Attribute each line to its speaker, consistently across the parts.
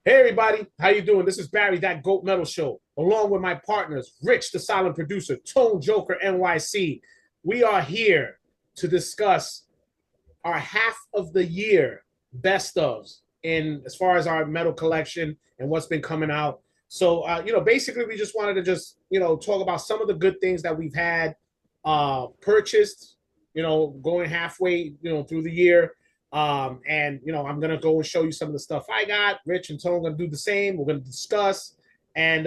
Speaker 1: Hey everybody, how you doing? This is Barry, that Goat Metal Show, along with my partners, Rich, the silent producer, Tone Joker NYC. We are here to discuss our half of the year best ofs in as far as our metal collection and what's been coming out. So, basically, we just wanted to talk about some of the good things that we've had purchased, going halfway, through the year. I'm gonna go and show you some of the stuff I got. Rich and Tone are gonna do the same. We're gonna discuss and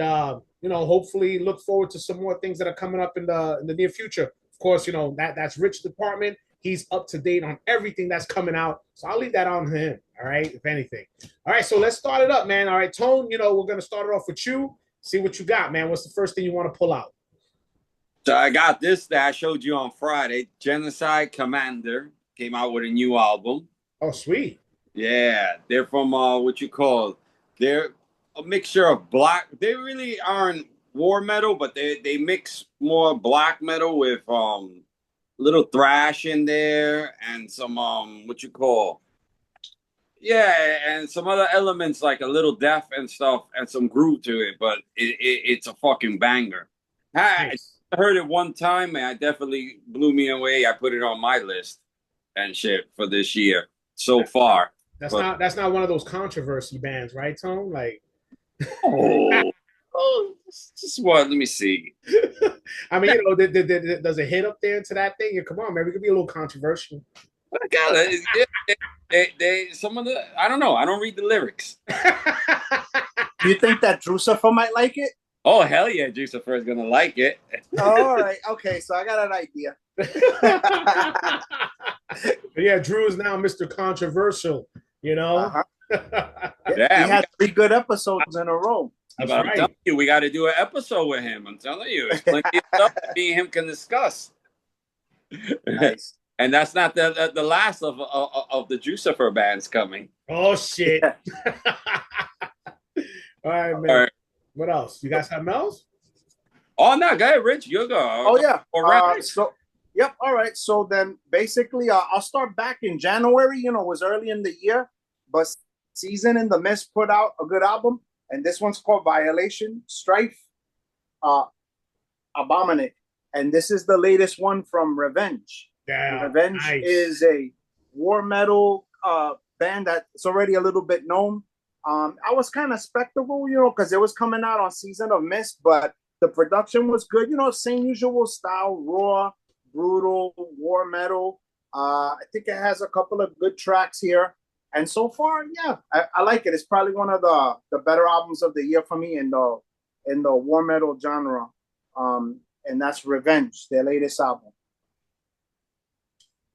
Speaker 1: hopefully look forward to some more things that are coming up in the near future. Of course, that's Rich's department. He's up to date on everything that's coming out. So I'll leave that on him. All right, if anything. All right, so let's start it up, man. All right, Tone, we're gonna start it off with you. See what you got, man. What's the first thing you want to pull out?
Speaker 2: So I got this that I showed you on Friday. Genocide Commander came out with a new album.
Speaker 1: Oh, sweet.
Speaker 2: Yeah, they're from what you call they're a mixture of black. They really aren't war metal, but they mix more black metal with little thrash in there and some what you call yeah, and some other elements like a little death and stuff and some groove to it. But it's a fucking banger. I
Speaker 1: Nice.
Speaker 2: heard it one time and I definitely blew me away. I put it on my list and shit for this year so far.
Speaker 1: That's
Speaker 2: But
Speaker 1: not one of those controversy bands, right, Tone? Like,
Speaker 2: oh, oh just what? Let me see.
Speaker 1: I mean, does it hit up there into that thing? Yeah, come on, man, we could be a little controversial.
Speaker 2: I got it. They some of the I don't know. I don't read the lyrics.
Speaker 3: Do you think that Drusifer might like it?
Speaker 2: Oh hell yeah, Jucifer is gonna like it.
Speaker 3: Oh, all right. Okay, so I got an idea.
Speaker 1: Yeah, Drew is now Mr. Controversial, you know?
Speaker 3: Uh-huh.
Speaker 2: Yeah,
Speaker 3: he had 3 good episodes in a row.
Speaker 1: That's
Speaker 2: I'm
Speaker 1: right.
Speaker 2: telling you, we got to do an episode with him. I'm telling you, it's plenty of stuff that me and him can discuss.
Speaker 3: Nice.
Speaker 2: And that's not the last of the Jucifer bands coming.
Speaker 1: Oh, shit.
Speaker 3: Yeah.
Speaker 1: All right,
Speaker 2: All
Speaker 1: man.
Speaker 2: right.
Speaker 1: What else? You got something else?
Speaker 2: Oh no, go ahead, Rich. You go.
Speaker 3: Oh yeah.
Speaker 2: Around.
Speaker 3: Yep. All right. So then, basically, I'll start back in January. It was early in the year, but Season in the Mist put out a good album, and this one's called Violation, Strife, uh, Abominate, and this is the latest one from Revenge.
Speaker 1: Yeah,
Speaker 3: Revenge
Speaker 1: nice.
Speaker 3: is a war metal band that's already a little bit known. I was kind of skeptical, because it was coming out on Season of Mist, but the production was good. Same usual style, raw, brutal, war metal. I think it has a couple of good tracks here. And so far, yeah, I like it. It's probably one of the better albums of the year for me in the war metal genre. And that's Revenge, their latest album.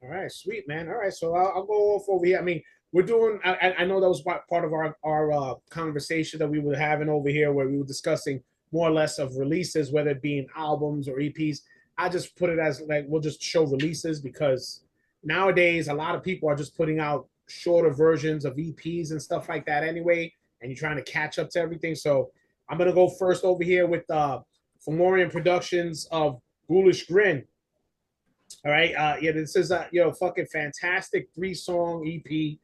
Speaker 1: All right, sweet, man. All right, so I'll go off over here. I mean, we're doing. I know that was part of our conversation that we were having over here, where we were discussing more or less of releases, whether it be in albums or EPs. I just put it as like we'll just show releases because nowadays a lot of people are just putting out shorter versions of EPs and stuff like that anyway, and you're trying to catch up to everything. So I'm gonna go first over here with Fomorian Productions of Ghoulish Grin. All right. Yeah, this is a fucking fantastic 3-song EP.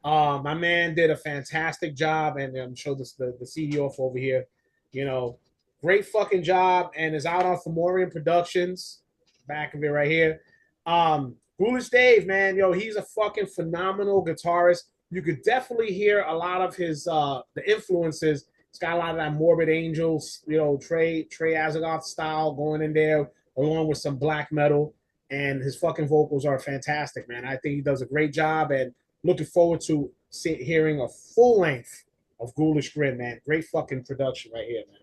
Speaker 1: My man did a fantastic job, and I'm show this the CD off over here. You know, great fucking job, and is out on Fomorian Productions. Back of it right here. Ghoulish Dave, man, he's a fucking phenomenal guitarist. You could definitely hear a lot of his the influences. It's got a lot of that Morbid Angels, Trey Azagoth style going in there, along with some black metal, and his fucking vocals are fantastic, man. I think he does a great job, and looking forward to hearing a full length of Ghoulish Grin, man. Great fucking production right here, man.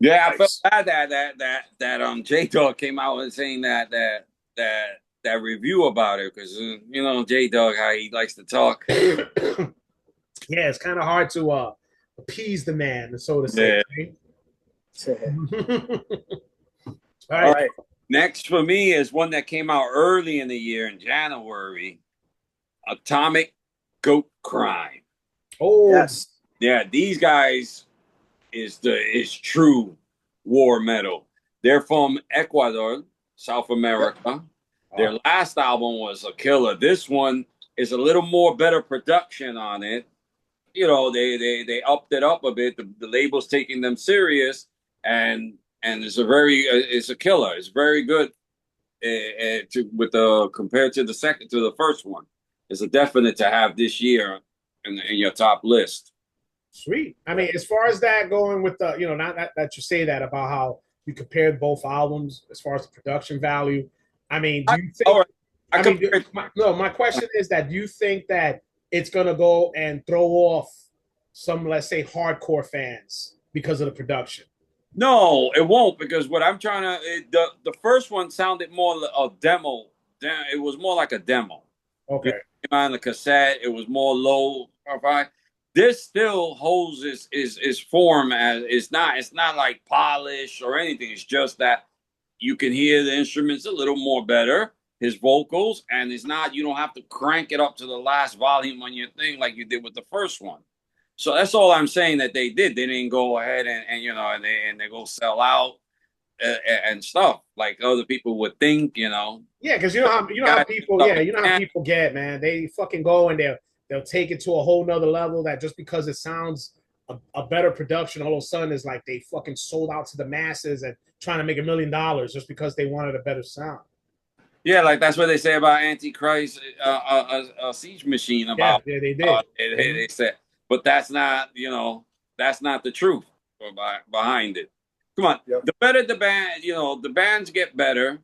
Speaker 2: Yeah, I felt
Speaker 3: Nice.
Speaker 2: bad that J Dog came out and saying that review about it because J Dog how he likes to talk.
Speaker 1: Yeah, it's kind of hard to appease the man, so to say.
Speaker 2: Yeah.
Speaker 1: Right? All
Speaker 3: All
Speaker 1: right.
Speaker 3: right.
Speaker 2: Next for me is one that came out early in the year in January. Atomic Goat Crime.
Speaker 1: Oh,
Speaker 3: Yes.
Speaker 2: Yeah, these guys is true war metal. They're from Ecuador, South America.
Speaker 3: Yep.
Speaker 2: Their last album was a killer. This one is a little more better production on it. you know, they upped it up a bit. The label's taking them serious, and it's a killer. It's very good compared to the first one. It's a definite to have this year in your top list.
Speaker 1: Sweet. I mean, as far as that going with the, not that you say that about how you compared both albums as far as the production value. I mean, do you think?
Speaker 2: All right.
Speaker 1: My question is that do you think that it's gonna go and throw off some, let's say, hardcore fans because of the production?
Speaker 2: No, it won't, because what I'm trying to the first one sounded more a demo. It was more like a demo.
Speaker 1: Okay.
Speaker 2: On the cassette, it was more low profile. This still holds its form, as it's not like polished or anything. It's just that you can hear the instruments a little more better, his vocals, and it's not, you don't have to crank it up to the last volume on your thing like you did with the first one. So that's all I'm saying that they did. They didn't go ahead and they go sell out and stuff like other people would think.
Speaker 1: Yeah, because you know how people get, man. They fucking go and they'll take it to a whole nother level, that just because it sounds a better production, all of a sudden is like they fucking sold out to the masses and trying to make $1 million just because they wanted a better sound.
Speaker 2: Yeah, like that's what they say about Antichrist, a siege machine. About
Speaker 1: yeah, they did.
Speaker 2: They said, but that's not the truth behind it. Come on, The better the band, the bands get better.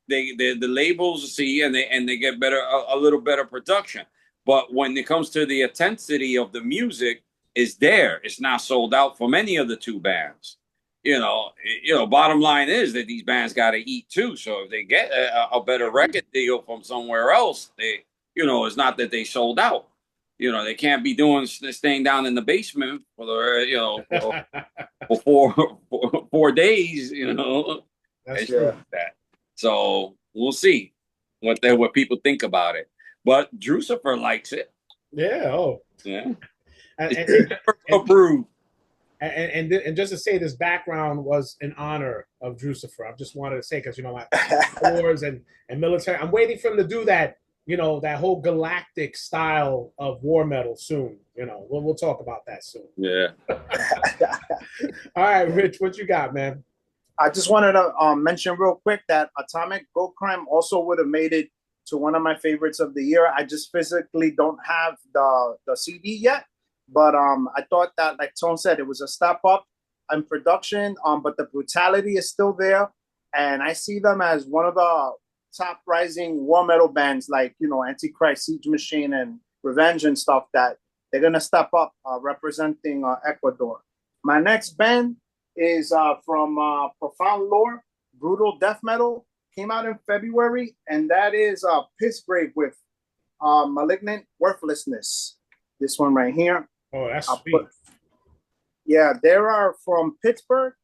Speaker 2: The labels see and they get better, a little better production. But when it comes to the intensity of the music, is there. It's not sold out from any of the two bands. Bottom line is that these bands got to eat too. So if they get a better record deal from somewhere else, it's not that they sold out. They can't be staying down in the basement for the for 4 days.
Speaker 1: That's true.
Speaker 2: So we'll see what people think about it. But Drucifer likes it.
Speaker 1: Yeah. Oh.
Speaker 2: Yeah.
Speaker 1: And
Speaker 2: approved.
Speaker 1: And just to say, this background was in honor of Drucifer. I just wanted to say, because my wars and military. I'm waiting for him to do that. That whole galactic style of war metal soon. We'll talk about that soon.
Speaker 2: Yeah.
Speaker 1: All right, Rich, what you got, man?
Speaker 3: I just wanted to mention real quick that Atomic Gold Crime also would have made it to one of my favorites of the year. I just physically don't have the CD yet, but I thought that, like Tone said, it was a step up in production, but the brutality is still there, and I see them as one of the top rising war metal bands, like Antichrist, Siege Machine, and Revenge and stuff, that they're gonna step up representing Ecuador. My next band is from Profound Lore, brutal death metal. Came out in February, and that is Pissgrave with Malignant Worthlessness. This one right here.
Speaker 1: Oh, that's sweet.
Speaker 3: Yeah, they are from Pittsburgh.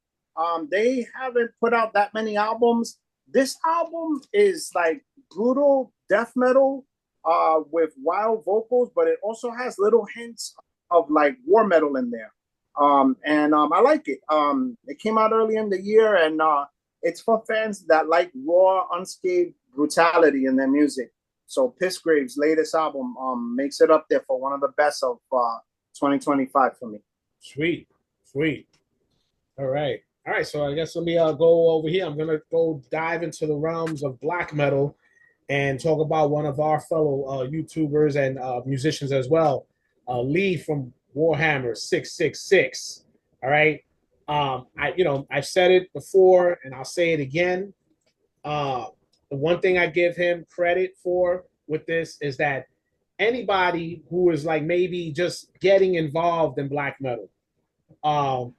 Speaker 3: They haven't put out that many albums. This album is like brutal death metal with wild vocals, but it also has little hints of like war metal in there. I like it. It came out early in the year, and it's for fans that like raw, unscathed brutality in their music. So Pissgrave's latest album makes it up there for one of the best of 2025 for me.
Speaker 1: Sweet. All right. So I guess let me go over here. I'm gonna go dive into the realms of black metal and talk about one of our fellow YouTubers and musicians as well, Lee from Warhammer 666. All right. I've said it before and I'll say it again. The one thing I give him credit for with this is that anybody who is like maybe just getting involved in black metal,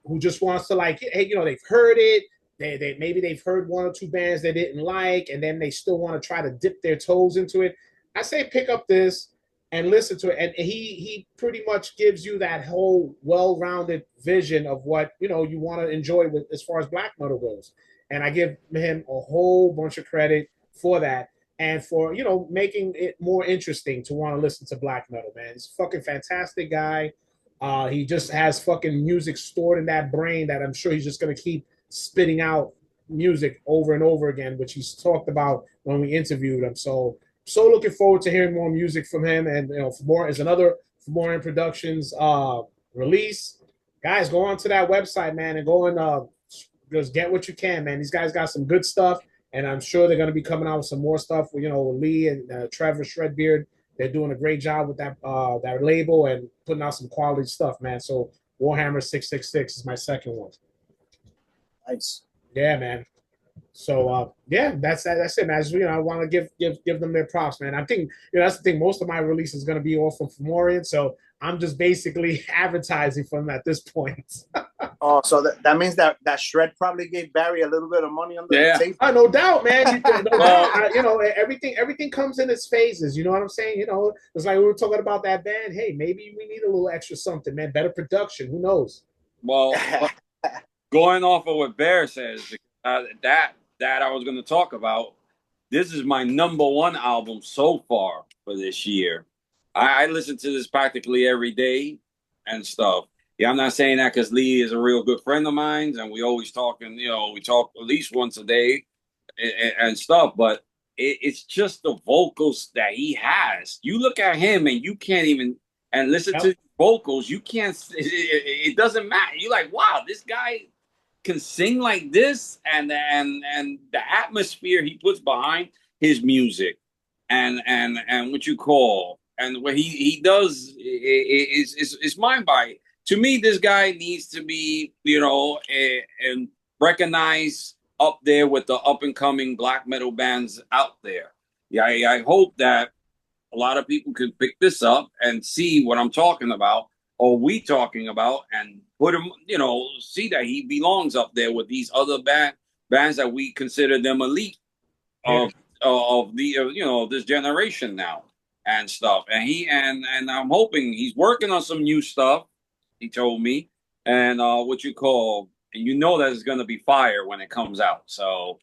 Speaker 1: who just wants to they've heard it, maybe they've heard one or two bands they didn't like, and then they still want to try to dip their toes into it. I say pick up this and listen to it, and he pretty much gives you that whole well-rounded vision of what you want to enjoy with as far as black metal goes. And I give him a whole bunch of credit for that, and for making it more interesting to want to listen to black metal. Man, he's a fucking fantastic guy. He just has fucking music stored in that brain that I'm sure he's just gonna keep spitting out music over and over again, which he's talked about when we interviewed him. So looking forward to hearing more music from him, and for more as another Fomorian Productions release. Guys, go onto that website, man, and go and just get what you can, man. These guys got some good stuff, and I'm sure they're going to be coming out with some more stuff. You know, Lee and Trevor Shredbeard, they're doing a great job with that label and putting out some quality stuff, man. So Warhammer 666 is my second one.
Speaker 3: Nice.
Speaker 1: Yeah, man. So yeah, that's it, man. I want to give them their props, man. I think that's the thing. Most of my release is going to be all from Fomorian, so I'm just basically advertising for them at this point.
Speaker 3: Oh, so that means that Shred probably gave Barry a little bit of money on the table.
Speaker 1: No doubt, man. No doubt. Everything comes in its phases. You know what I'm saying? It's like we were talking about that band. Hey, maybe we need a little extra something, man. Better production. Who knows?
Speaker 2: Well, going off of what Bear says, that I was going to talk about. This is my #1 album so far for this year. I listen to this practically every day and stuff. Yeah, I'm not saying that because Lee is a real good friend of mine, and we always talking. We talk at least once a day and stuff. But it's just the vocals that he has. You look at him and you can't even and listen to vocals. You can't. It doesn't matter. You're like, wow, this guy can sing like this, and the atmosphere he puts behind his music, and what you call and what he does is mind boggling. To me, this guy needs to be, and recognized up there with the up and coming black metal bands out there. Yeah, I hope that a lot of people can pick this up and see what I'm talking about, or we talking about, and put him, see that he belongs up there with these other bands that we consider them elite of the this generation now and stuff. And I'm hoping he's working on some new stuff. He told me, and and that it's going to be fire when it comes out. So,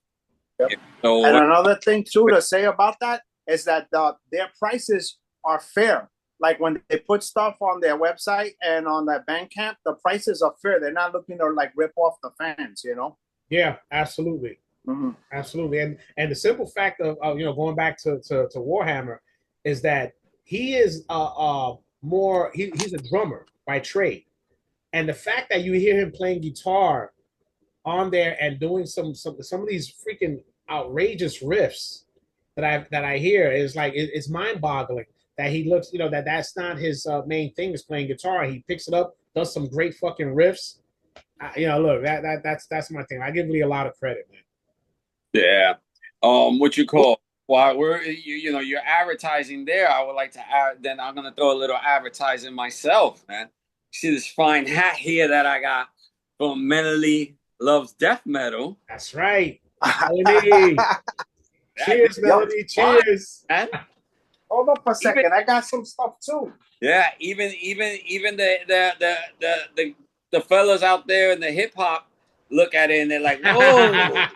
Speaker 3: so and another thing too to say about that is that their prices are fair. Like when they put stuff on their website and on that Bandcamp, the prices are fair. They're not looking to like rip off the fans,
Speaker 1: Yeah, absolutely, absolutely. And the simple fact of going back to Warhammer is that he is he's a drummer by trade. And the fact that you hear him playing guitar on there and doing some of these freaking outrageous riffs that I hear is like it's mind boggling that he looks that's not his main thing is playing guitar. He picks it up, does some great fucking riffs. Look, that's my thing. I give Lee a lot of credit, man.
Speaker 2: Yeah. What you call while you're advertising there, I would like to add. Then I'm gonna throw a little advertising myself, man. See this fine hat here that I got from Melody Loves Death Metal.
Speaker 1: That's right. Melody. Cheers, Melody. Cheers.
Speaker 2: Man.
Speaker 3: Hold up a second. I got some stuff too.
Speaker 2: Yeah, even the fellas out there in the hip hop look at it and they're like, whoa,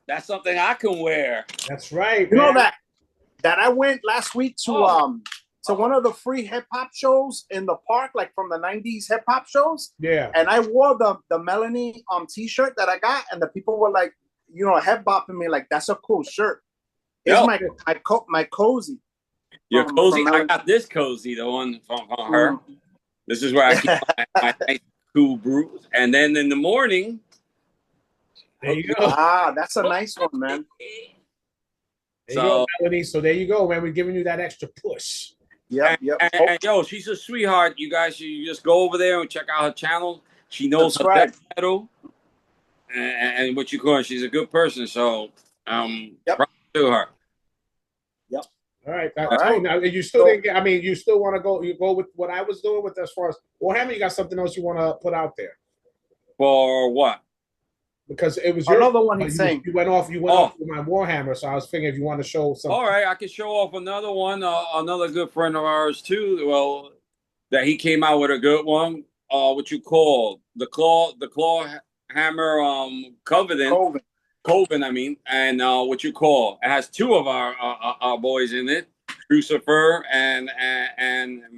Speaker 2: that's something I can wear.
Speaker 1: That's right.
Speaker 3: You know that I went last week to one of the free hip hop shows in the park, like from the 90s hip hop shows.
Speaker 1: Yeah.
Speaker 3: And I wore the Melanie t-shirt that I got, and the people were like, head bopping me like, that's a cool shirt. It's my cozy.
Speaker 2: Your cozy? I got this cozy, the one from her. This is where I keep my nice cool brews. And then in the morning.
Speaker 1: There you go.
Speaker 3: That's a nice one, man.
Speaker 1: There you go, Melanie. So there you go, man. We're giving you that extra push.
Speaker 3: Yep.
Speaker 2: And yo, she's a sweetheart. You guys should just go over there and check out her channel. She knows her death metal. And what you call her. She's a good person. So proud to her.
Speaker 3: Yep.
Speaker 1: All right. Cool. Now you still didn't get. I mean, you still want to go? You go with what I was doing with as far as Warhammer. You got something else you want to put out there?
Speaker 2: For what?
Speaker 1: Because it was
Speaker 3: another one he's saying.
Speaker 1: You went off with my Warhammer, so I was thinking if you want to show something.
Speaker 2: All right, I can show off another one. Another good friend of ours too. Well, that he came out with a good one. What you call the claw hammer Coven, I mean, and what you call it has two of our boys in it, Crucifer and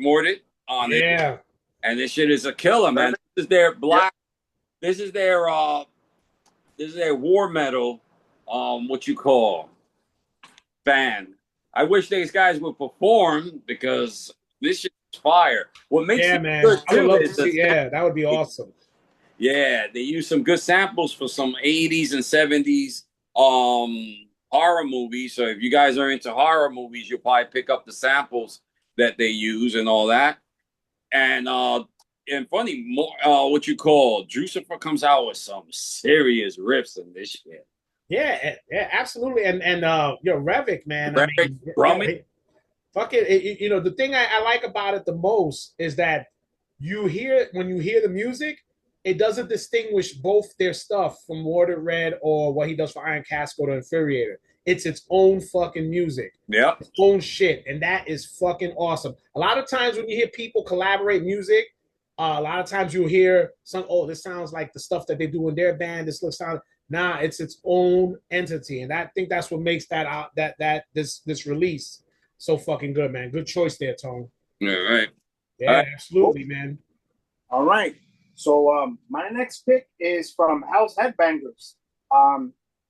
Speaker 2: Mordid on it.
Speaker 1: Yeah,
Speaker 2: and this shit is a killer, man. This is their black. Yep. This is their war metal. What you call band. I wish these guys would perform because this shit is fire. What makes
Speaker 1: Yeah,
Speaker 2: it
Speaker 1: man.
Speaker 2: good
Speaker 1: I would
Speaker 2: too
Speaker 1: love to
Speaker 2: is the
Speaker 1: see. Yeah, that would be awesome.
Speaker 2: yeah, they use some good samples for some 80s and 70s horror movies. So if you guys are into horror movies, you'll probably pick up the samples that they use and all that. And funny, more what you call Drucifer comes out with some serious riffs in this shit.
Speaker 1: Yeah, yeah, absolutely. And Revit, man. I
Speaker 2: Eric
Speaker 1: mean,
Speaker 2: Drummond,
Speaker 1: fuck it. You know, the thing I like about it the most is that when you hear the music, it doesn't distinguish both their stuff from Warded Red or what he does for Iron Casket or Infuriator. It's its own fucking music,
Speaker 2: yeah,
Speaker 1: its own shit, and that is fucking awesome. A lot of times when you hear people collaborate music, a lot of times you'll hear this sounds like the stuff that they do in their band. This looks sound. Nah, it's its own entity, and I think that's what makes this release so fucking good, man. Good choice there, Tone.
Speaker 2: all right.
Speaker 1: Yeah, absolutely, man.
Speaker 3: All right. So my next pick is from House Headbangers.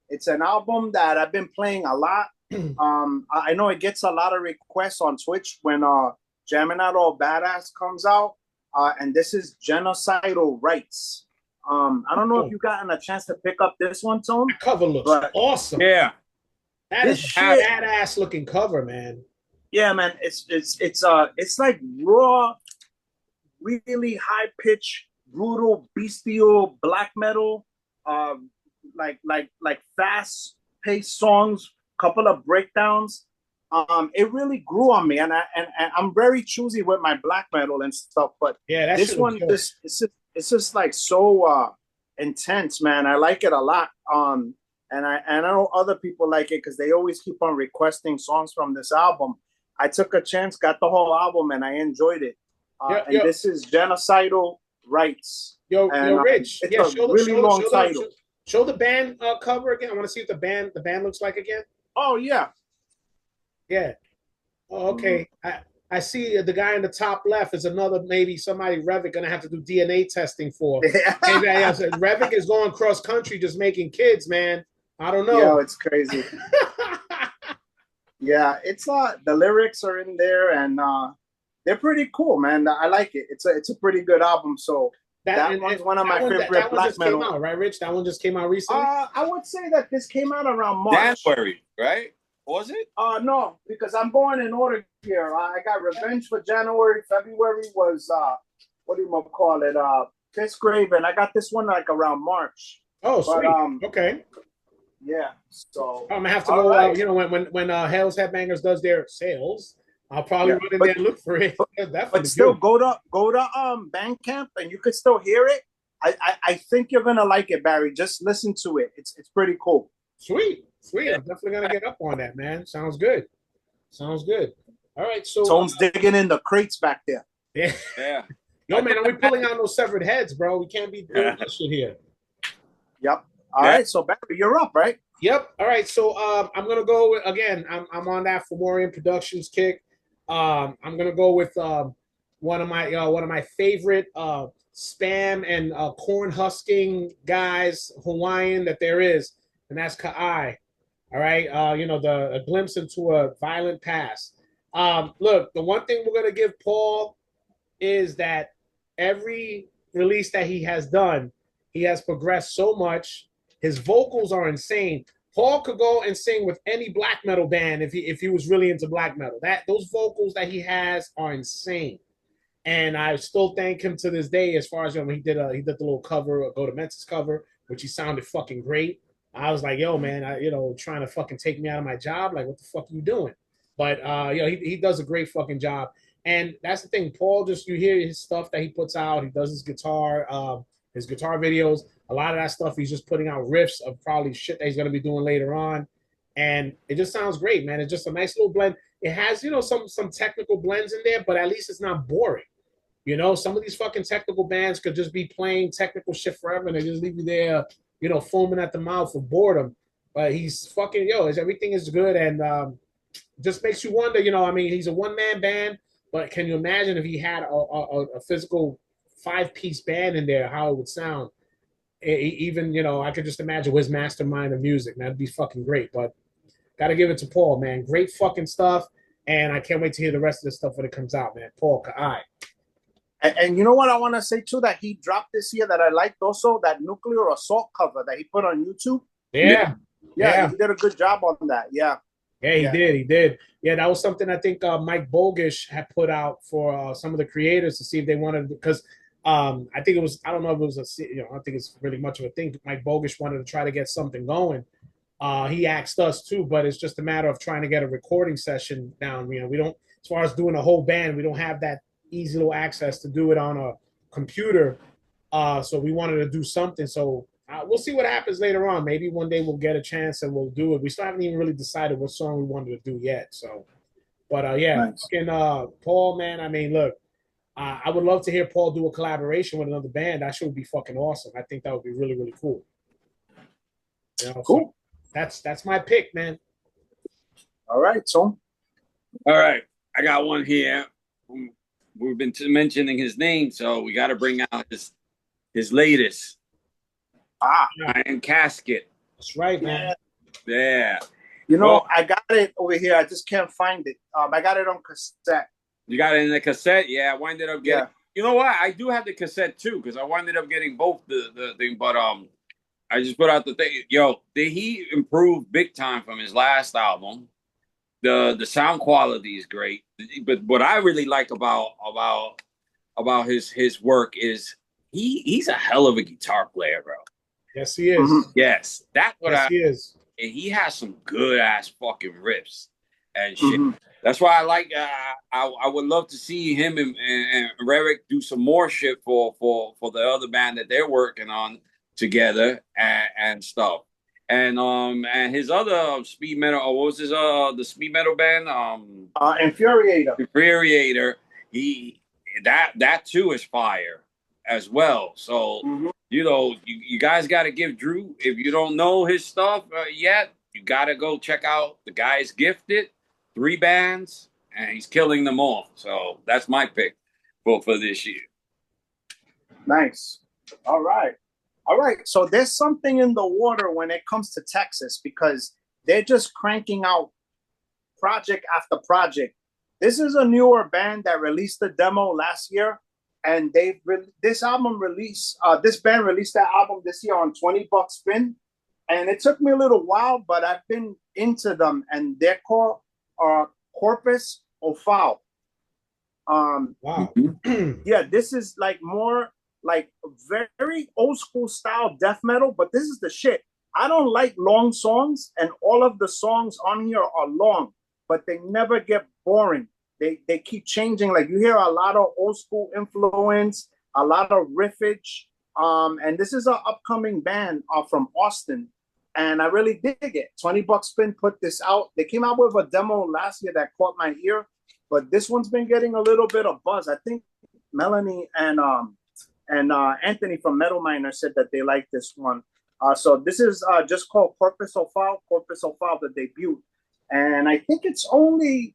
Speaker 3: It's an album that I've been playing a lot. I know it gets a lot of requests on Twitch when Jamming Out All Badass comes out. And this is Genocidal Rights. I don't know if you've gotten a chance to pick up this one, Tone.
Speaker 1: The cover looks awesome.
Speaker 2: Yeah.
Speaker 1: That is a badass looking cover, man.
Speaker 3: Yeah, man. It's like raw, really high pitch, brutal, bestial black metal, like fast paced songs, couple of breakdowns. It really grew on me, and I'm very choosy with my black metal and stuff. But
Speaker 1: yeah,
Speaker 3: this one, it's just like so intense, man. I like it a lot. And I know other people like it because they always keep on requesting songs from this album. I took a chance, got the whole album, and I enjoyed it. This is Genocidal Rights.
Speaker 1: Yo, Rich.
Speaker 3: It's a really long title.
Speaker 1: Show the band cover again. I want to see what the band looks like again.
Speaker 3: Oh yeah.
Speaker 1: Yeah. Oh, okay. I see the guy in the top left is another maybe somebody Revit gonna have to do DNA testing for. Revit is going cross country just making kids, man. I don't know.
Speaker 3: Yo, it's crazy. Yeah, it's the lyrics are in there and they're pretty cool, man. I like it. It's a pretty good album. So that one's one of my favorite black metal.
Speaker 1: Came out, right, Rich? That one just came out recently.
Speaker 3: I would say that this came out around March.
Speaker 2: January, right? Was it?
Speaker 3: No, because I'm going in order here. I got Revenge for January. February was what do you call it? Fifth Grave, and I got this one like around March.
Speaker 1: Oh, sweet. Okay.
Speaker 3: Yeah. So
Speaker 1: I'm gonna have to go. Right. When Hell's Headbangers does their sales, I'll probably run in there and look for it.
Speaker 3: But still, go to Bandcamp, and you could still hear it. I think you're gonna like it, Barry. Just listen to it. It's pretty cool.
Speaker 1: Sweet. I'm definitely gonna get up on that, man. Sounds good. All right, so
Speaker 3: Tone's digging in the crates back there.
Speaker 1: Yeah. Yo, man, are we pulling out those severed heads, bro? We can't be doing this shit here.
Speaker 3: Yep. All right, so Barry, you're up, right?
Speaker 1: Yep. All right, so I'm gonna go again. I'm on that Fomorian Productions kick. I'm gonna go with one of my favorite spam and corn husking guys, Hawaiian that there is, and that's Ka'ai. All right, a glimpse into a violent past. Look, the one thing we're gonna give Paul is that every release that he has done, he has progressed so much. His vocals are insane. Paul could go and sing with any black metal band if he was really into black metal. Those vocals that he has are insane, and I still thank him to this day. As far as he did the little cover, a Go to Mentis cover, which he sounded fucking great. I was like, yo, man, trying to fucking take me out of my job. Like, what the fuck are you doing? But, he does a great fucking job. And that's the thing. Paul, you hear his stuff that he puts out. He does his guitar videos. A lot of that stuff, he's just putting out riffs of probably shit that he's going to be doing later on. And it just sounds great, man. It's just a nice little blend. It has, some technical blends in there, but at least it's not boring. Some of these fucking technical bands could just be playing technical shit forever and they just leave you there, foaming at the mouth for boredom. But he's fucking, everything is good and just makes you wonder, he's a one-man band, but can you imagine if he had a physical 5-piece band in there, how it would sound? Even, I could just imagine his mastermind of music. That'd be fucking great. But got to give it to Paul, man. Great fucking stuff. and I can't wait to hear the rest of the stuff when it comes out, man. Paul Kai.
Speaker 3: And you know what I want to say too, that he dropped this year that I liked also, that Nuclear Assault cover that he put on YouTube.
Speaker 1: Yeah.
Speaker 3: Yeah, he did a good job on that. Yeah.
Speaker 1: Yeah, he did. He did. Yeah, that was something I think Mike Bogish had put out for some of the creators to see if they wanted, because I think it was, I don't know if it was I don't think it's really much of a thing. Mike Bogish wanted to try to get something going. He asked us too, but it's just a matter of trying to get a recording session down. We don't, as far as doing a whole band, we don't have that easy little access to do it on a computer. So we wanted to do something. So we'll see what happens later on. Maybe one day we'll get a chance and we'll do it. We still haven't even really decided what song we wanted to do yet. So, but yeah, nice. Paul, man. I mean, look, I would love to hear Paul do a collaboration with another band. That shit would be fucking awesome. I think that would be really, really cool. Cool. So that's my pick, man.
Speaker 3: All right, so.
Speaker 2: All right, I got one here. We've been mentioning his name, so we got to bring out his latest. Iron Casket.
Speaker 1: That's right, man.
Speaker 2: Yeah.
Speaker 3: You know, I got it over here. I just can't find it. I got it on cassette.
Speaker 2: You got it in the cassette? Yeah, I winded up getting. Yeah. You know what? I do have the cassette too, because I winded up getting both the thing. But I just put out the thing. Yo, he improved big time from his last album. The sound quality is great, but what I really like about his work is he's a hell of a guitar player, bro.
Speaker 1: Yes, he is.
Speaker 2: Mm-hmm. Yes, that's what
Speaker 1: he is.
Speaker 2: And he has some good ass fucking riffs and shit. Mm-hmm. That's why I like. I would love to see him and Rerick do some more shit for the other band that they're working on together and stuff. And his other speed metal, what was his the speed metal band?
Speaker 3: Infuriator.
Speaker 2: That too is fire as well. So you know, you guys got to give Drew, if you don't know his stuff yet, you got to go check out the guy's Gifted, 3 bands, and he's killing them all. So that's my pick for this year.
Speaker 3: Nice. All right. So there's something in the water when it comes to Texas, because they're just cranking out project after project. This is a newer band that released a demo last year, and this band released that album this year on 20 Buck Spin, and it took me a little while, but I've been into them, and they're called Corpus Ofal.
Speaker 1: Wow.
Speaker 3: Yeah, this is like more like very old school style death metal, but this is the shit. I don't like long songs, and all of the songs on here are long, but they never get boring. They keep changing. Like, you hear a lot of old school influence, a lot of riffage. And this is an upcoming band from Austin, and I really dig it. 20 Buck Spin put this out. They came out with a demo last year that caught my ear, but this one's been getting a little bit of buzz. I think Melanie and Anthony from Metal Miner said that they like this one. So this is just called Corpus Ofal, the debut. And I think it's only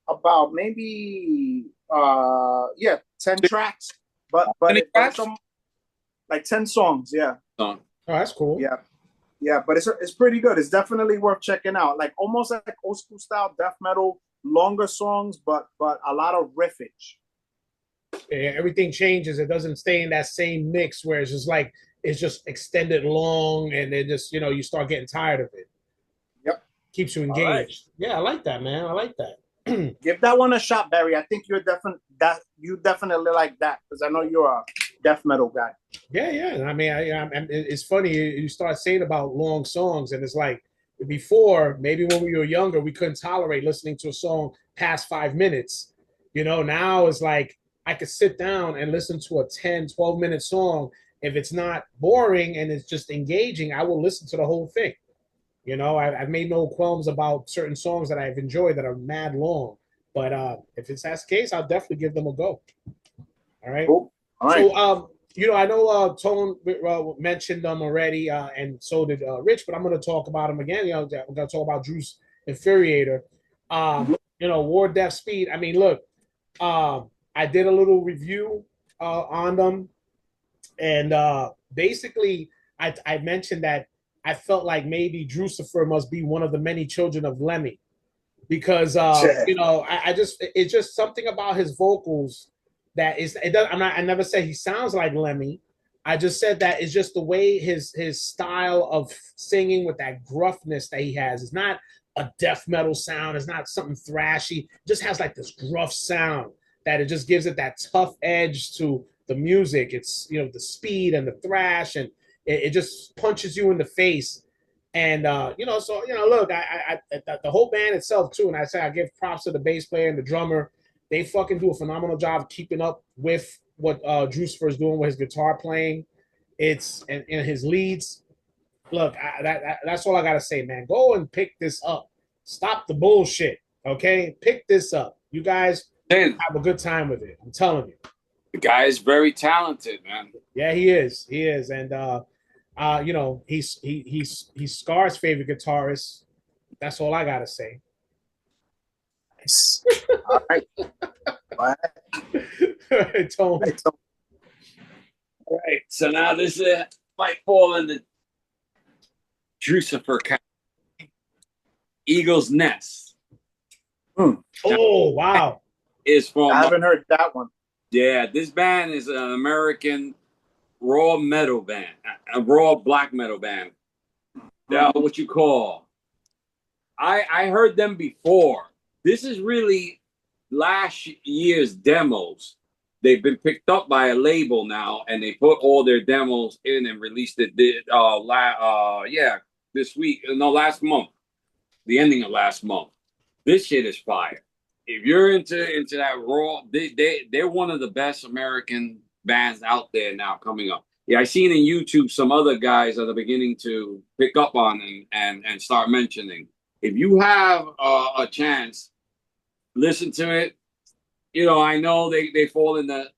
Speaker 3: about maybe 10 tracks, but it's like 10 songs. Yeah.
Speaker 1: Oh, that's cool.
Speaker 3: Yeah, but it's pretty good. It's definitely worth checking out. Like almost like old school style death metal, longer songs, but a lot of riffage.
Speaker 1: Yeah, everything changes. It doesn't stay in that same mix where it's just like it's just extended long, and then just you start getting tired of it.
Speaker 3: Yep,
Speaker 1: keeps you engaged. Right. Yeah, I like that, man. I like that.
Speaker 3: Give that one a shot, Barry. I think you definitely like that, because I know you're a death metal guy.
Speaker 1: Yeah. I mean, it's funny you start saying about long songs, and it's like before, maybe when we were younger, we couldn't tolerate listening to a song past 5 minutes. Now it's like I could sit down and listen to a 10, 12-minute song. If it's not boring and it's just engaging, I will listen to the whole thing. I've made no qualms about certain songs that I've enjoyed that are mad long. But if it's that case, I'll definitely give them a go. All right.
Speaker 3: Cool. All right.
Speaker 1: So, I know Tone mentioned them already, and so did Rich, but I'm going to talk about them again. We're going to talk about Drew's Infuriator. War, Death, Speed. I mean, look, I did a little review on them, and basically I mentioned that I felt like maybe Drucifer must be one of the many children of Lemmy, because it's just something about his vocals that is it does I never said he sounds like Lemmy. I just said that it's just the way his style of singing with that gruffness that he has. It's not a death metal sound. It's not something thrashy. It just has like this gruff sound that it just gives it that tough edge to the music. It's the speed and the thrash, and it just punches you in the face. And look, the whole band itself too. And I give props to the bass player and the drummer. They fucking do a phenomenal job keeping up with what Drucifer is doing with his guitar playing. It's and his leads. Look, that's all I gotta say, man. Go and pick this up. Stop the bullshit, okay? Pick this up. You guys have a good time with it. I'm telling you.
Speaker 2: The guy is very talented, man.
Speaker 1: Yeah, he is. He is, and he's Scar's favorite guitarist. That's all I gotta say.
Speaker 3: Nice. All right.
Speaker 1: All right, Tony.
Speaker 2: All right. So now this might fall in the Drucifer category. Eagle's Nest.
Speaker 1: Oh, wow.
Speaker 2: Is from
Speaker 3: I haven't heard that one.
Speaker 2: Yeah, this band is an American raw metal band, a raw black metal band. They're what you call. I heard them before. This is really last year's demos. They've been picked up by a label now, and they put all their demos in and released it. This week, no, last month, the ending of last month. This shit is fire. If you're into that raw, they're one of the best American bands out there now coming up. Yeah, I seen in YouTube some other guys that are beginning to pick up on them and start mentioning. If you have a chance, listen to it. I know they fall in the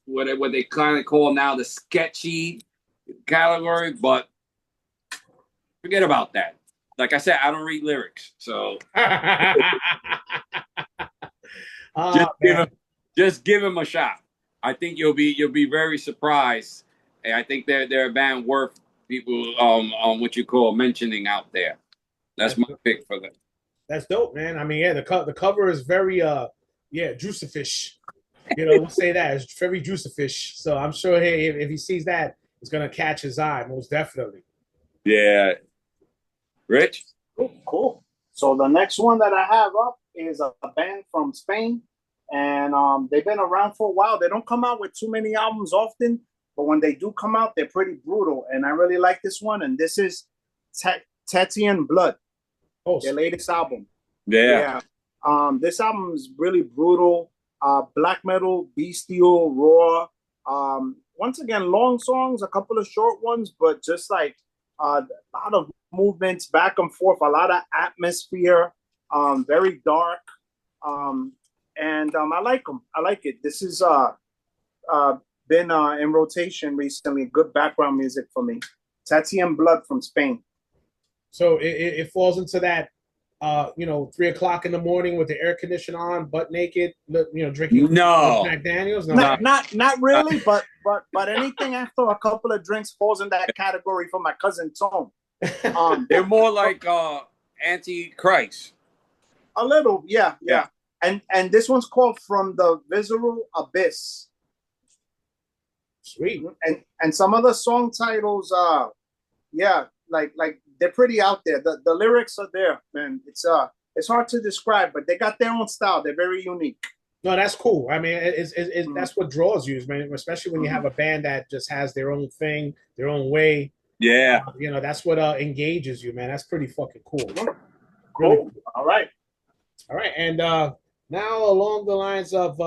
Speaker 2: what they kind of call now the sketchy category, but forget about that. Like I said, I don't read lyrics, so just give him a shot. I think you'll be very surprised, and I think they're a band worth people what you call mentioning out there. That's my pick for them.
Speaker 1: That's dope, man. I mean, yeah, the cover is very Drucifish. We'll say that it's very Drucifish. So I'm sure, hey, if he sees that, it's gonna catch his eye most definitely.
Speaker 2: Yeah, Rich.
Speaker 3: Cool. So the next one that I have up is a band from Spain, and they've been around for a while. They don't come out with too many albums often, but when they do come out, they're pretty brutal. And I really like this one. And this is Tetian Blood, their latest album.
Speaker 2: Yeah.
Speaker 3: This album is really brutal. Black metal, bestial, raw. Once again, long songs, a couple of short ones, but just like a lot of movements back and forth, a lot of atmosphere, very dark. And I like them. I like it. This has been in rotation recently. Good background music for me. Tatian Blood from Spain.
Speaker 1: So it falls into that 3 o'clock in the morning with the air conditioner on, butt naked, drinking Jack Daniels. No,
Speaker 3: not really, but anything after a couple of drinks falls in that category for my cousin Tom.
Speaker 2: They're more like anti-Christ.
Speaker 3: A little, yeah. And this one's called From the Visceral Abyss.
Speaker 1: Sweet.
Speaker 3: And some of the song titles, like they're pretty out there. The lyrics are there, man. It's hard to describe, but they got their own style. They're very unique.
Speaker 1: No, that's cool. I mean, that's what draws you, man. Especially when you have a band that just has their own thing, their own way.
Speaker 2: Yeah.
Speaker 1: That's what engages you, man. That's pretty fucking cool.
Speaker 3: Cool.
Speaker 1: Really cool.
Speaker 3: All right.
Speaker 1: And now along the lines of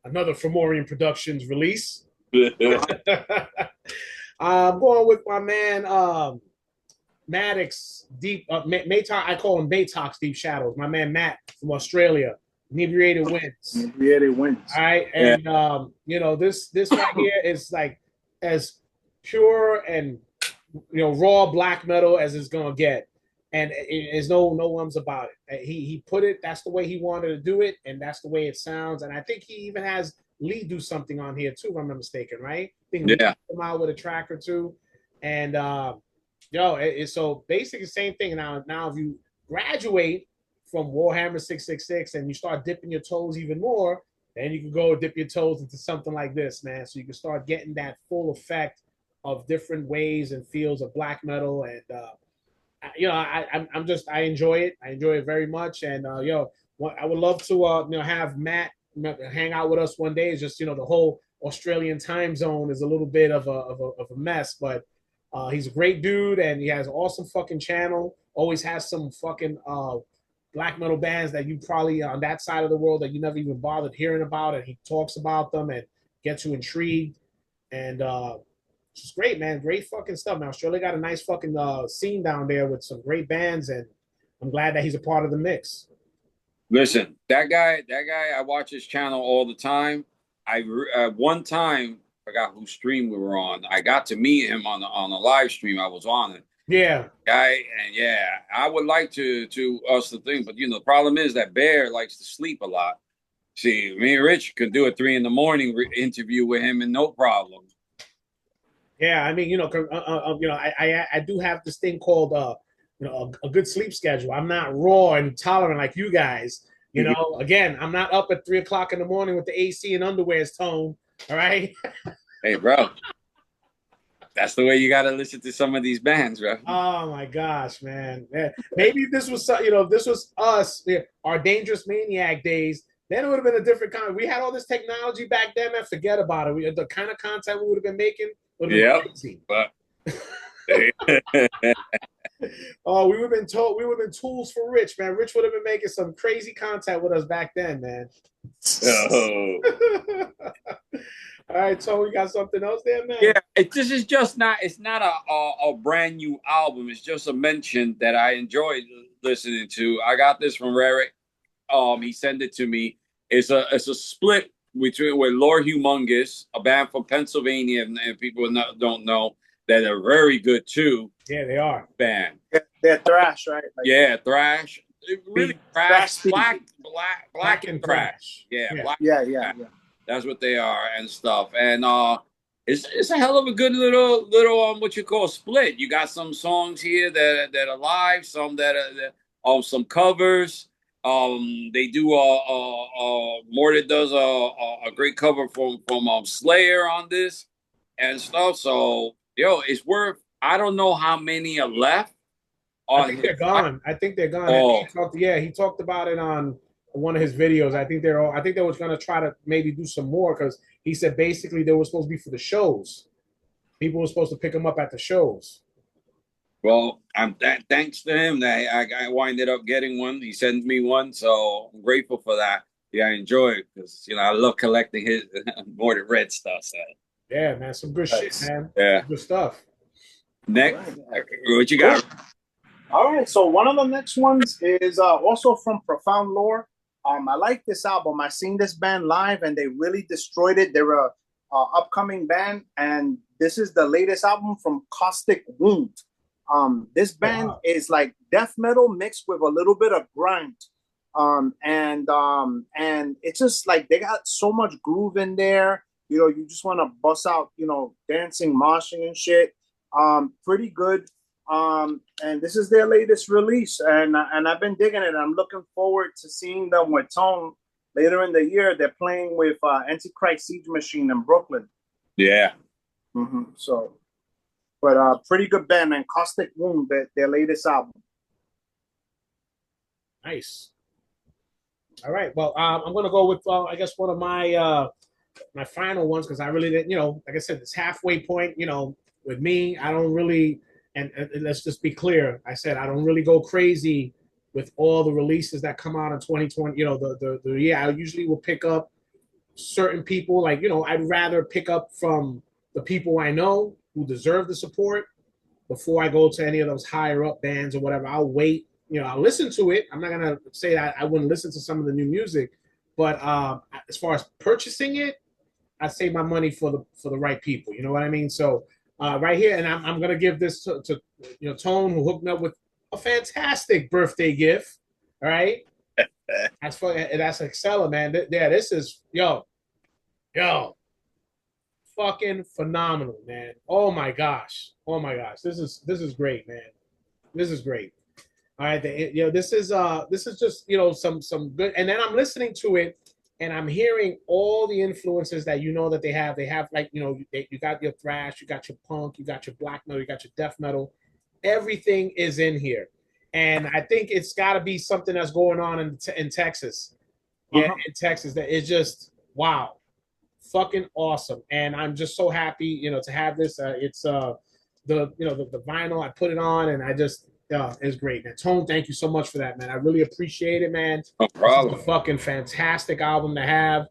Speaker 1: another Fomorian Productions release. I'm going with my man Maddox Deep Maytox. I call him Maytox Deep Shadows. My man Matt from Australia. Inebriated Winds.
Speaker 3: Inebriated Winds.
Speaker 1: All right, and this right here is like as pure and raw black metal as it's gonna get, and there's no ums about it. He put it. That's the way he wanted to do it, and that's the way it sounds. And I think he even has Lee do something on here too, if I'm not mistaken, right? I think Lee come out with a track or two, and it's so basically the same thing. Now if you graduate from Warhammer 666 and you start dipping your toes even more, then you can go dip your toes into something like this, man. So you can start getting that full effect of different ways and feels of black metal. And I enjoy it. I enjoy it very much. And I would love to have Matt hang out with us one day. It's just the whole Australian time zone is a little bit of a mess, but he's a great dude and he has an awesome fucking channel. Always has some fucking black metal bands that you probably on that side of the world that you never even bothered hearing about, and he talks about them and gets you intrigued. And it's just great, man. Great fucking stuff, man. Australia got a nice fucking scene down there with some great bands, and I'm glad that he's a part of the mix.
Speaker 2: Listen, that guy, I watch his channel all the time. I one time forgot whose stream we were on. I got to meet him on a live stream. I was on it.
Speaker 1: Yeah,
Speaker 2: guy, and yeah, I would like to us the thing, but the problem is that Bear likes to sleep a lot. See, me and Rich could do a 3 a.m. interview with him and no problem.
Speaker 1: Yeah, I mean, I do have this thing called a good sleep schedule. I'm not raw and tolerant like you guys. Again, I'm not up at 3 o'clock in the morning with the AC and underwear's tone. All right.
Speaker 2: Hey, bro. That's the way you got to listen to some of these bands, bro.
Speaker 1: Oh my gosh, man. Yeah. Maybe if this was, if this was us, our Dangerous Maniac days, then it would have been a different kind. We had all this technology back then, man. Forget about it. The kind of content we would have been making would have been crazy.
Speaker 2: But
Speaker 1: oh, we would have been tools for Rich, man. Rich would have been making some crazy content with us back then, man. Oh. All right, so we got something else there, man.
Speaker 2: Yeah, this is just not. It's not a brand new album. It's just a mention that I enjoyed listening to. I got this from Rarick. He sent it to me. It's a split between with Lord Humongous, a band from Pennsylvania, and people don't know that are very good too.
Speaker 1: Yeah, they are.
Speaker 2: Band.
Speaker 3: They're thrash, right?
Speaker 2: Yeah, thrash. Really thrash, black and thrash. Yeah, black.
Speaker 3: Yeah.
Speaker 2: That's what they are and stuff. And it's a hell of a good little what you call split. You got some songs here that are live, some that are some covers. They do Morty does a great cover from Slayer on this and stuff. So it's worth. I don't know how many are left.
Speaker 1: I think they're gone. Oh. He talked about it on one of his videos. I think they was going to try to maybe do some more because he said basically they were supposed to be for the shows. People were supposed to pick them up at the shows.
Speaker 2: Well, thanks to him that I winded up getting one. He sent me one, so I'm grateful for that. Yeah, I enjoy it because I love collecting his more than red stuff. So.
Speaker 1: Yeah, man, some good shit, man.
Speaker 2: Yeah,
Speaker 1: some good stuff.
Speaker 2: Next, what you got?
Speaker 3: All right, so one of the next ones is also from Profound Lore. I like this album. I seen this band live, and they really destroyed it. They're a upcoming band, and this is the latest album from Caustic Wound. This band is like death metal mixed with a little bit of grind, and it's just like they got so much groove in there. You just want to bust out, dancing, moshing, and shit. Pretty good. And this is their latest release, and I've been digging it. I'm looking forward to seeing them with Tone later in the year. They're playing with Antichrist Siege Machine in Brooklyn.
Speaker 2: Yeah.
Speaker 3: Mm-hmm. So, but pretty good band, and Caustic Wound, their latest album.
Speaker 1: Nice. All right. Well, I'm gonna go with I guess one of my my final ones because I really didn't. Like I said, it's halfway point. With me, I don't really. And let's just be clear. I said I don't really go crazy with all the releases that come out in 2020. I usually will pick up certain people. Like I'd rather pick up from the people I know who deserve the support before I go to any of those higher up bands or whatever. I'll wait. I'll listen to it. I'm not gonna say that I wouldn't listen to some of the new music, but as far as purchasing it, I save my money for the right people. You know what I mean? So. Right here, and I'm gonna give this to Tone, who hooked me up with a fantastic birthday gift. All right, that's Excella, man. This is fucking phenomenal, man. Oh my gosh, this is great, man. This is great. All right, this is just some good, and then I'm listening to it, and I'm hearing all the influences that that they have. They have like you got your thrash, you got your punk, you got your black metal, you got your death metal. Everything is in here, and I think it's got to be something that's going on in Texas. Yeah, in Texas, that is just wow, fucking awesome, and I'm just so happy to have this. It's the vinyl. I put it on, and I just it's great. And Tone, thank you so much for that, man. I really appreciate it, man.
Speaker 2: No
Speaker 1: This is a
Speaker 2: problem.
Speaker 1: fucking fantastic album to have.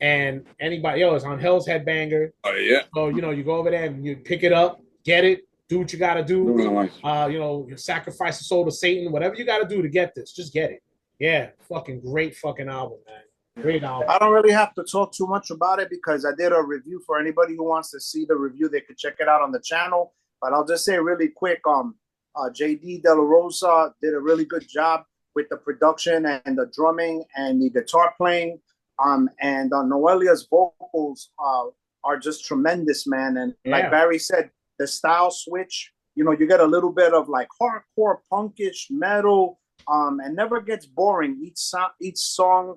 Speaker 1: And anybody, it's on Hell's Headbanger.
Speaker 2: Oh yeah.
Speaker 1: So you go over there and you pick it up, get it, do what you got to do. You sacrifice the soul to Satan, whatever you got to do to get this, just get it. Yeah, fucking great fucking album, man. Great album.
Speaker 3: I don't really have to talk too much about it because I did a review. For anybody who wants to see the review, they could check it out on the channel. But I'll just say really quick, JD De La Rosa did a really good job with the production and the drumming and the guitar playing. And Noelia's vocals are just tremendous, man. And like Barry said, the style switch, you get a little bit of like hardcore, punkish, metal, and never gets boring. Each song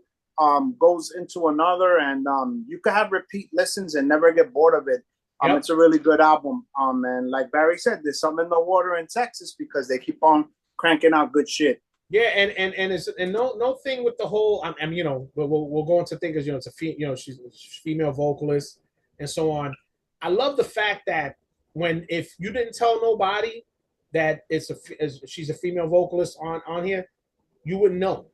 Speaker 3: goes into another, and you can have repeat listens and never get bored of it. It's a really good album. And like Barry said, there's something in the water in Texas because they keep on cranking out good shit.
Speaker 1: Yeah, and no thing with the whole. We'll go into things. She's a female vocalist and so on. I love the fact that if you didn't tell nobody that she's a female vocalist on here, you wouldn't know.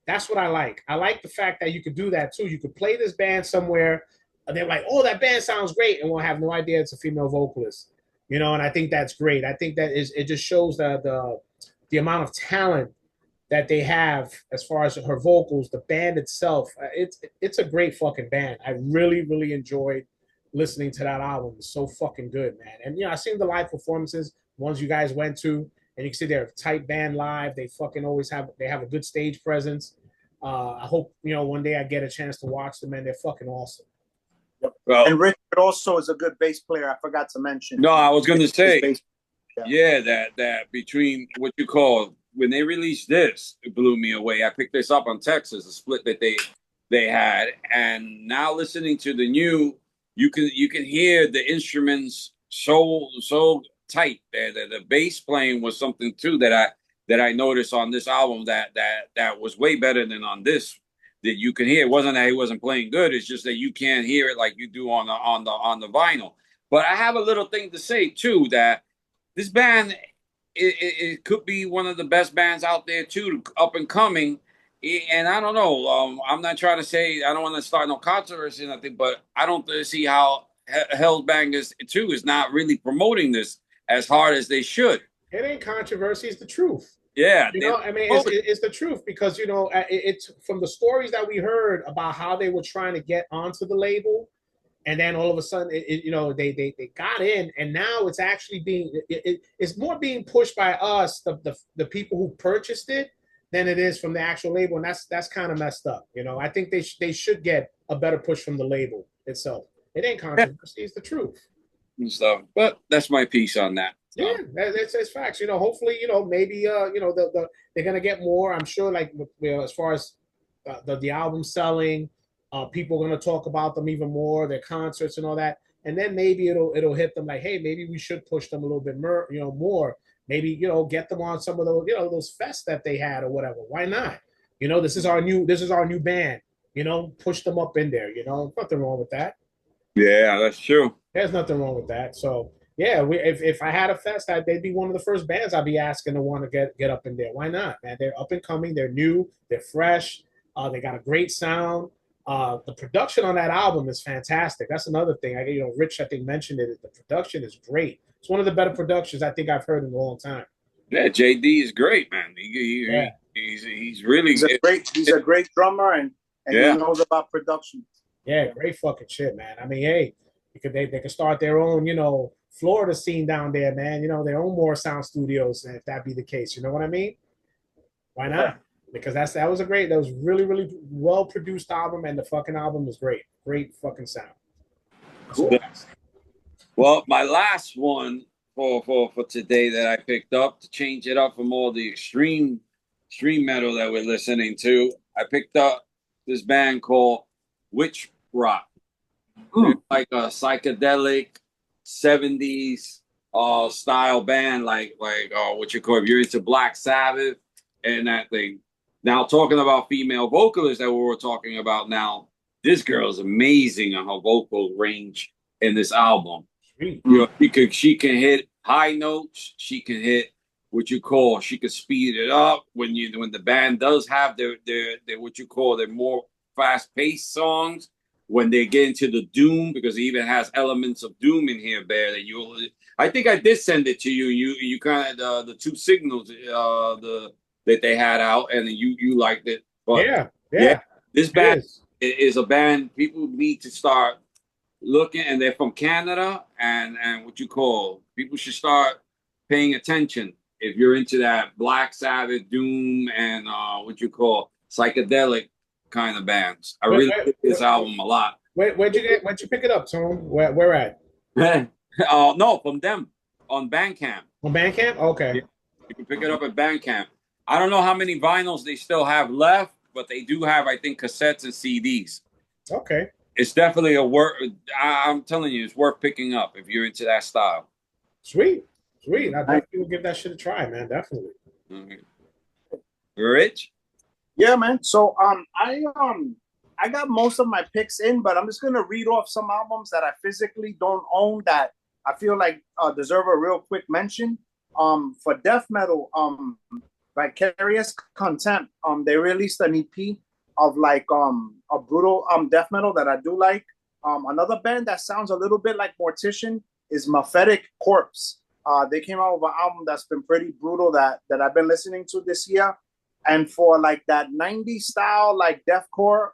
Speaker 1: That's what I like. I like the fact that you could do that too. You could play this band somewhere, and they're like, "Oh, that band sounds great," and we'll have no idea it's a female vocalist. And I think that's great. I think it just shows the amount of talent that they have as far as her vocals, the band itself. It's a great fucking band. I really, really enjoyed listening to that album. It's so fucking good, man. And I've seen the live performances, ones you guys went to, and you can see they're a tight band live. They fucking always have a good stage presence. I hope one day I get a chance to watch them, and they're fucking awesome.
Speaker 3: Well, and Richard also is a good bass player. I forgot to mention.
Speaker 2: No, I was going to say, that between what you call when they released this, it blew me away. I picked this up on Texas, the split that they had, and now listening to the new, you can hear the instruments so tight. The bass playing was something too that I noticed on this album that was way better than on this. That you can hear. It wasn't that he wasn't playing good. It's just that you can't hear it like you do on the vinyl. But I have a little thing to say too, that this band it could be one of the best bands out there too, up and coming. And I don't know. I'm not trying to say I don't want to start no controversy or nothing, but I don't see how Hellbangers 2 is not really promoting this as hard as they should.
Speaker 1: It ain't controversy; it's the truth.
Speaker 2: Yeah,
Speaker 1: it's the truth because it's from the stories that we heard about how they were trying to get onto the label, and then all of a sudden, they got in, and now it's actually it's more being pushed by us, the people who purchased it, than it is from the actual label, and that's kind of messed up. I think they should get a better push from the label itself. It ain't controversy; it's the truth.
Speaker 2: And stuff, but that's my piece on that.
Speaker 1: Yeah, it's facts. Hopefully, maybe they're gonna get more. I'm sure, like as far as the album selling, people are gonna talk about them even more, their concerts and all that, and then maybe it'll hit them like, hey, maybe we should push them a little bit more. Maybe get them on some of those those fests that they had or whatever. Why not? This is our new band. Push them up in there. Nothing wrong with that.
Speaker 2: Yeah, that's true.
Speaker 1: There's nothing wrong with that. So. Yeah, if I had a fest, they'd be one of the first bands I'd be asking to want to get up in there. Why not, man? They're up and coming. They're new. They're fresh. They got a great sound. The production on that album is fantastic. That's another thing. Rich, I think, mentioned it. The production is great. It's one of the better productions I think I've heard in a long time.
Speaker 2: Yeah, JD is great, man. He's really
Speaker 3: he's a great drummer and he knows about production.
Speaker 1: Yeah, great fucking shit, man. I mean, hey, they could start their own, Florida scene down there, man. Their own more sound studios, if that be the case. You know what I mean? Why not? Yeah. Because that was really, really well produced album, and the fucking album is great. Great fucking sound.
Speaker 2: Cool. Well, my last one for today that I picked up to change it up from all the extreme metal that we're listening to. I picked up this band called Witch Rock. They're like a psychedelic 70s style band, like what you call, if you're into Black Sabbath and that thing. Now, talking about female vocalists that we were talking about now, this girl is amazing on her vocal range in this album.
Speaker 1: Sweet.
Speaker 2: You know, she can hit high notes. She can hit what you call. She can speed it up when the band does have their what you call their more fast paced songs. When they get into the doom, because it even has elements of doom in here, Bear. I think I did send it to you. You kind of the two signals that they had out, and you liked it. But
Speaker 1: yeah,
Speaker 2: this band is a band people need to start looking, and they're from Canada, and what you call, people should start paying attention if you're into that Black Sabbath, doom, and what you call psychedelic kind of bands. I really like this album a lot.
Speaker 1: Where'd you pick it up, Tom? Where at?
Speaker 2: No, from them on Bandcamp.
Speaker 1: On Bandcamp? Okay.
Speaker 2: Yeah, you can pick it up at Bandcamp. I don't know how many vinyls they still have left, but they do have, I think, cassettes and CDs.
Speaker 1: Okay.
Speaker 2: It's definitely I'm telling you, it's worth picking up if you're into that style.
Speaker 1: Sweet. I definitely will give that shit a try, man. Definitely.
Speaker 2: Rich?
Speaker 3: Yeah, man. So I got most of my picks in, but I'm just gonna read off some albums that I physically don't own that I feel like deserve a real quick mention. For death metal, Vicarious Contempt, they released an EP of like a brutal death metal that I do like. Another band that sounds a little bit like Mortician is Mephetic Corpse. They came out with an album that's been pretty brutal that I've been listening to this year. And for like that 90s style, like deathcore,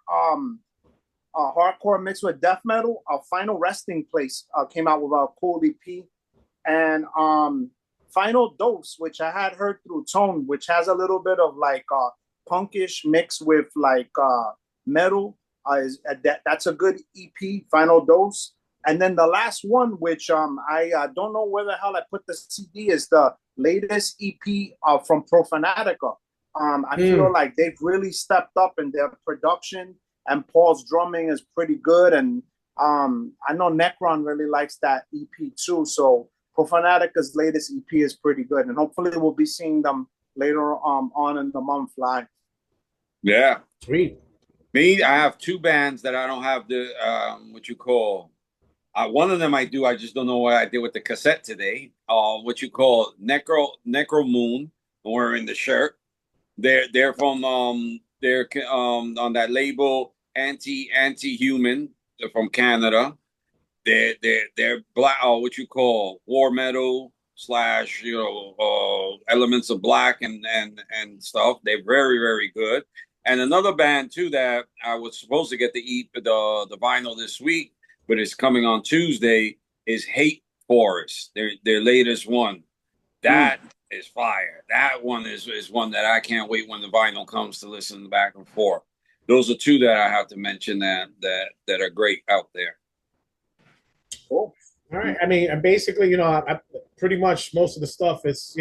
Speaker 3: hardcore mixed with death metal, Final Resting Place came out with a cool EP. And Final Dose, which I had heard through Tone, which has a little bit of like punkish mixed with like metal. That's a good EP, Final Dose. And then the last one, which I don't know where the hell I put the CD, is the latest EP from Profanatica. I feel like they've really stepped up in their production, and Paul's drumming is pretty good. And I know Necron really likes that EP too. So Profanatica's latest EP is pretty good, and hopefully we'll be seeing them later on in the month live.
Speaker 2: Yeah,
Speaker 1: sweet.
Speaker 2: Me, I have two bands that I don't have the what you call. One of them I do. I just don't know what I did with the cassette today. What you call Necro Moon. I'm wearing the shirt. They're from they're on that label Anti-Human. They're from Canada. They're black. What you call war metal / elements of black and stuff. They're very, very good. And another band too that I was supposed to get to eat the vinyl this week, but it's coming on Tuesday, is Hate Forest. Their latest one. That is fire. That one is one that I can't wait when the vinyl comes to listen back and forth. Those are two that I have to mention that are great out there.
Speaker 1: Cool. All right. I mean, basically, I pretty much most of the stuff is,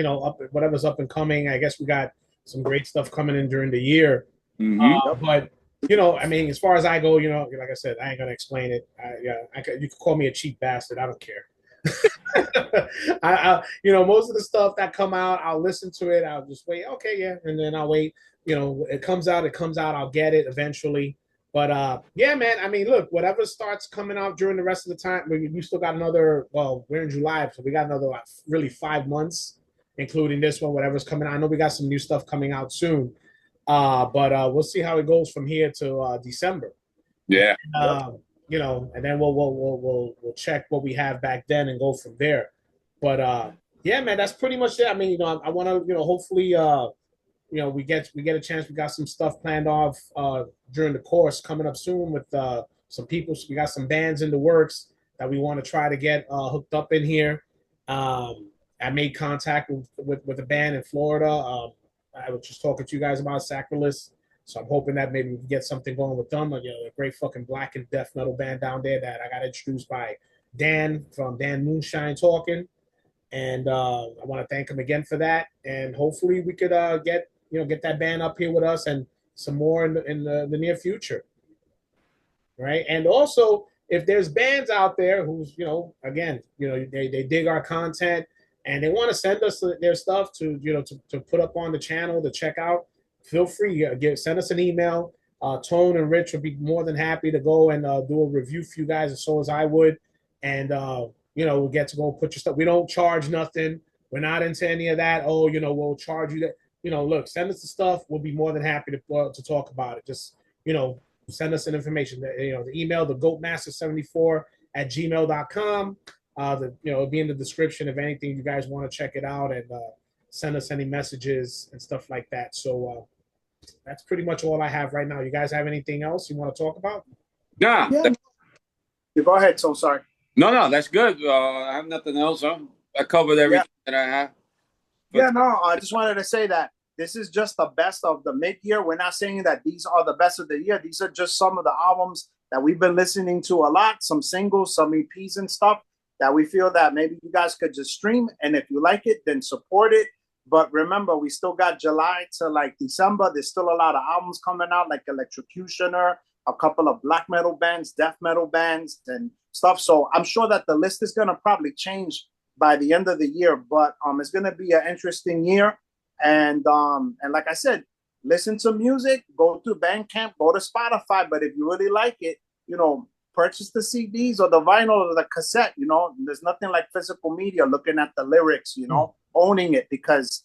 Speaker 1: whatever's up and coming. I guess we got some great stuff coming in during the year. But I mean, as far as I go, like I said, I ain't gonna explain it. You can call me a cheap bastard. I don't care. Most of the stuff that come out, I'll listen to it. I'll just wait. Okay, yeah, and then I'll wait. It comes out. I'll get it eventually. But yeah, man. I mean, look, whatever starts coming out during the rest of the time, we still got another. Well, we're in July, so we got another really 5 months, including this one. Whatever's coming out. I know we got some new stuff coming out soon. But we'll see how it goes from here to December.
Speaker 2: Yeah.
Speaker 1: And then we'll check what we have back then and go from there. But yeah, man, that's pretty much it. I mean, I want to, hopefully, we get a chance. We got some stuff planned off during the course coming up soon with some people. So we got some bands in the works that we want to try to get hooked up in here. I made contact with a band in Florida. I was just talking to you guys about Sacrilus, so I'm hoping that maybe we can get something going with them. A great fucking black and death metal band down there that I got introduced by Dan from Dan Moonshine Talking. And I want to thank him again for that. And hopefully we could get that band up here with us and some more in the near future, right? And also, if there's bands out there who's again they dig our content and they want to send us their stuff to put up on the channel to check out, feel free, send us an email. Tone and Rich would be more than happy to go and do a review for you guys, as so as I would. And we'll get to go put your stuff. We don't charge nothing. We're not into any of that. Oh, we'll charge you that. Look, send us the stuff. We'll be more than happy to talk about it. Just send us an information. The email, the goatmaster74@gmail.com. It'll be in the description if anything you guys want to check it out and send us any messages and stuff like that. So that's pretty much all I have right now. You guys have anything else you want to talk about?
Speaker 2: Nah.
Speaker 3: Yeah. Go ahead. So sorry.
Speaker 2: No, that's good. I have nothing else. Huh? I covered everything that I have. But
Speaker 3: yeah, no, I just wanted to say that this is just the best of the mid-year. We're not saying that these are the best of the year. These are just some of the albums that we've been listening to a lot, some singles, some EPs and stuff that we feel that maybe you guys could just stream. And if you like it, then support it. But remember, we still got July to like December. There's still a lot of albums coming out, like Electrocutioner, a couple of black metal bands, death metal bands, and stuff. So I'm sure that the list is going to probably change by the end of the year. But it's going to be an interesting year. And like I said, listen to music, go to Bandcamp, go to Spotify. But if you really like it, purchase the CDs or the vinyl or the cassette. There's nothing like physical media, looking at the lyrics, owning it, because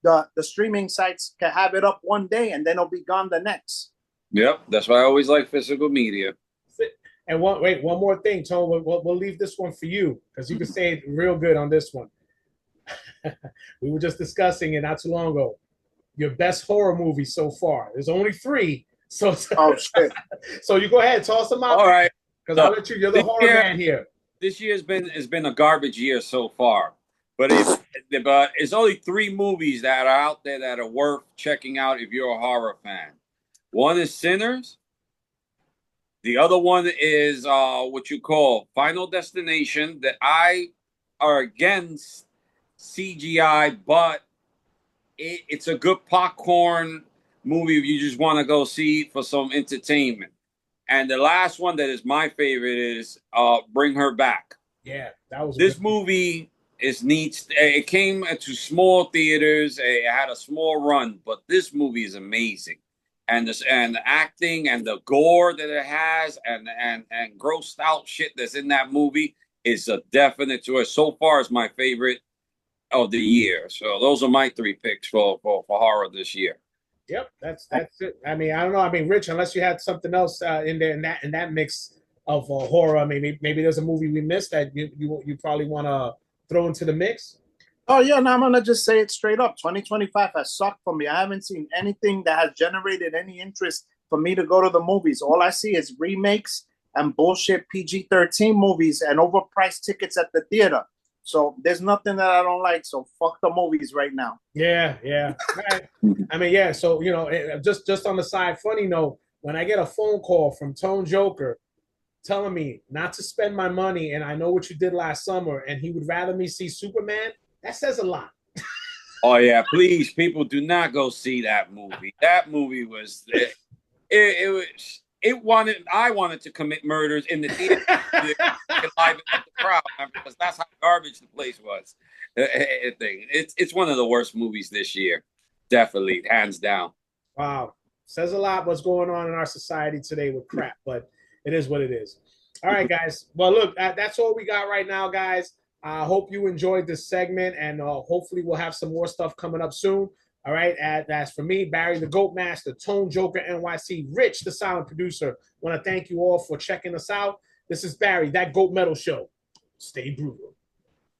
Speaker 3: the streaming sites can have it up one day and then it'll be gone the next.
Speaker 2: Yep, that's why I always like physical media.
Speaker 1: And one more thing, Tone. We'll leave this one for you because you can say it real good on this one. We were just discussing it not too long ago. Your best horror movie so far. There's only 3. So
Speaker 3: shit.
Speaker 1: So you go ahead, toss them out.
Speaker 2: All right.
Speaker 1: Because I'll let you're the horror man here.
Speaker 2: This year has been a garbage year so far. But it's only 3 movies that are out there that are worth checking out if you're a horror fan. One is Sinners. The other one is what you call Final Destination. That I are against CGI, but it's a good popcorn movie if you just want to go see for some entertainment. And the last one that is my favorite is Bring Her Back.
Speaker 1: Yeah, that was
Speaker 2: this movie is neat. It came to small theaters. It had a small run, but this movie is amazing. And the acting and the gore that it has and grossed out shit that's in that movie is a definite choice. So far, it's my favorite of the year. So those are my 3 picks for horror this year.
Speaker 1: Yep, that's it. I mean, I don't know. I mean, Rich, unless you had something else in there in that mix of horror. I mean, maybe there's a movie we missed that you probably want to throw into the mix.
Speaker 3: Oh, yeah, no, I'm going to just say it straight up. 2025 has sucked for me. I haven't seen anything that has generated any interest for me to go to the movies. All I see is remakes and bullshit PG-13 movies and overpriced tickets at the theater. So there's nothing that I don't like. So fuck the movies right now.
Speaker 1: Yeah. I mean, yeah. So, just on the side, funny note, when I get a phone call from Tone Joker telling me not to spend my money and I know what you did last summer and he would rather me see Superman, that says a lot.
Speaker 2: Oh, yeah. Please, people, do not go see that movie. That movie was... I wanted to commit murders in the theater to liven up the crowd because that's how garbage the place was. It's one of the worst movies this year, definitely, hands down.
Speaker 1: Wow, says a lot what's going on in our society today with crap, but it is what it is. All right, guys. Well, look, that's all we got right now, guys. I hope you enjoyed this segment, and hopefully we'll have some more stuff coming up soon. All right, as for me, Barry the Goat Master, Tone Joker NYC, Rich the silent producer, want to thank you all for checking us out. This is Barry, that Goat Metal Show. Stay brutal.